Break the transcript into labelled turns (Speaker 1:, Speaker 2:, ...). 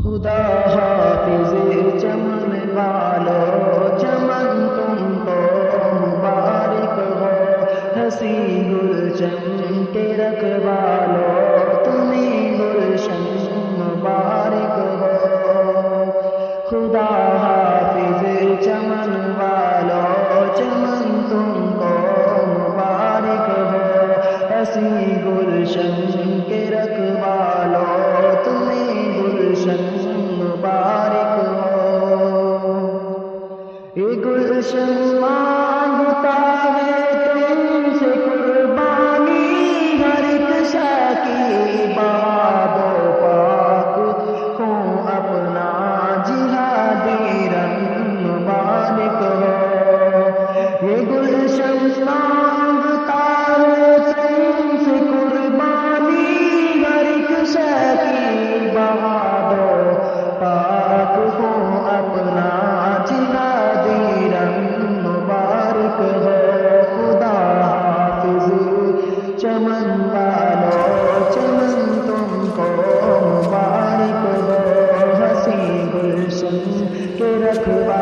Speaker 1: خدا حافظ چمن والو چمن تم کو مبارک ہو، ہنسی گلشن کے رکھوالو تمہیں گلشن مبارک ہو۔ خدا حافظ چمن والو چمن تم کو مبارک ہو، ہنسی گلشن کے رکھوالو تمہیں گلشن مبارک ہو۔ یہ گلشن مانگتا ہے تم سے قربانی، ہر ایک شے کی بہاد و پاک ہوں اپنا جہادی رنگ مبارک ہو۔ یہ گلشن مانگتا ہے تم سے قربانی، ہر ایک شے کی بہاد و پاک ہوں اپنا جہادی رنگ مبارک ہو۔ خدا حافظ چمن والو چمن تم کو مبارک ہو، ہنسی گلشن کے رکھوالو